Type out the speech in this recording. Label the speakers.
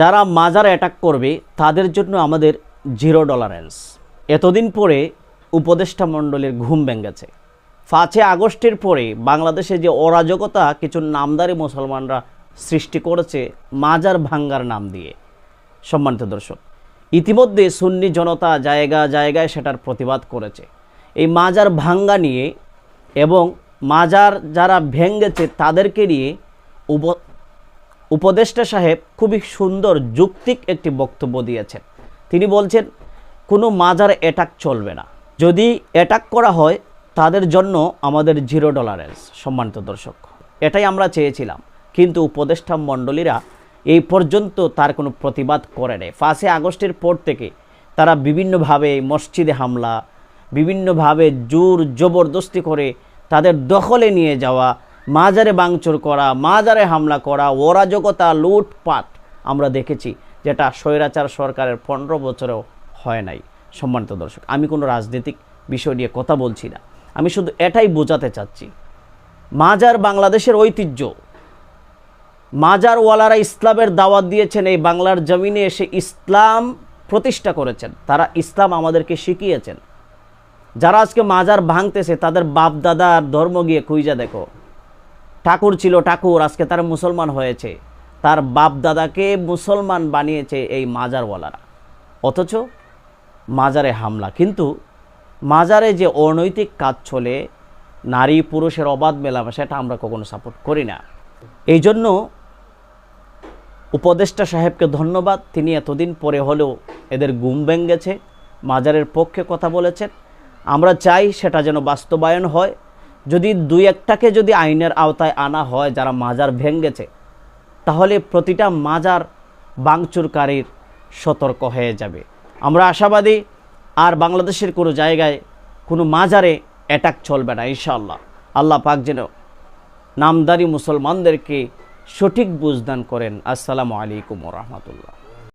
Speaker 1: যারা মাজার অ্যাটাক করবে তাদের জন্য আমাদের জিরো টলারেন্স। এতদিন পরে উপদেষ্টা মণ্ডলীর ঘুম ভেঙেছে। 5 আগস্টের পরে বাংলাদেশে যে অরাজকতা কিছু নামদারি মুসলমানরা সৃষ্টি করেছে মাজার ভাঙ্গার নাম দিয়ে, সম্মানিত দর্শক, ইতিমধ্যে সুন্নি জনতা জায়গায় সেটার প্রতিবাদ করেছে। এই মাজার ভাঙ্গা নিয়ে এবং মাজার যারা ভেঙেছে তাদেরকে নিয়ে উপদেষ্টা সাহেব খুবই সুন্দর যৌক্তিক একটি বক্তব্য দিয়েছেন। তিনি বলছেন কোনো মাজার অ্যাটাক চলবে না, যদি অ্যাটাক করা হয় তাদের জন্য আমাদের জিরো টলারেন্স। সম্মানিত দর্শক, এটাই আমরা চেয়েছিলাম, কিন্তু উপদেষ্টা মণ্ডলীরা এই পর্যন্ত তার কোনো প্রতিবাদ করে নেই। 5 আগস্টের পর থেকে তারা বিভিন্নভাবে মসজিদে হামলা, বিভিন্নভাবে জোর জবরদস্তি করে তাদের দখলে নিয়ে যাওয়া, মাজারে ভাঙচুর করা, মাজারে হামলা করা, অরাজকতা, লুটপাট আমরা দেখেছি, যেটা স্বৈরাচার সরকারের 15 বছরেও হয় নাই। সম্মানিত দর্শক, আমি কোনো রাজনৈতিক বিষয় নিয়ে কথা বলছি না, আমি শুধু এটাই বোঝাতে চাচ্ছি, মাজার বাংলাদেশের ঐতিহ্য। মাজারওয়ালারা ইসলামের দাওয়াত দিয়েছেন, এই বাংলার জমিনে এসে ইসলাম প্রতিষ্ঠা করেছেন, তারা ইসলাম আমাদেরকে শিখিয়েছেন। যারা আজকে মাজার ভাঙতেছে তাদের বাপ দাদার ধর্ম গিয়ে খুঁজে দেখো। ঠাকুর ছিল ঠাকুর, আজকে তারা মুসলমান হয়েছে, তার বাপ দাদাকে মুসলমান বানিয়েছে এই মাজারওয়ালারা, অথচ মাজারে হামলা। কিন্তু মাজারে যে অনৈতিক কাজ চলে, নারী পুরুষের অবাধ মেলামেশা, সেটা আমরা কখনো সাপোর্ট করি না। এই জন্য উপদেষ্টা সাহেবকে ধন্যবাদ, তিনি এতদিন পরে হলেও এদের ঘুম ভেঙেছে, মাজারের পক্ষে কথা বলেছেন। আমরা চাই সেটা যেন বাস্তবায়ন হয়। যদি 2-1টাকে যদি আইনের আওতায় আনা হয় যারা মাজার ভেঙেছে, তাহলে প্রতিটা মাজার ভাঙচুরকারীর সতর্ক হয়ে যাবে। আমরা আশাবাদী আর বাংলাদেশের কোনো জায়গায় কোনো মাজারে অ্যাটাক চলবে না ইনশাআল্লাহ। আল্লাহ পাক যেন নামদারি মুসলমানদেরকে সঠিক বুঝদান করেন। আসসালামু আলাইকুম ওয়া রাহমাতুল্লাহ।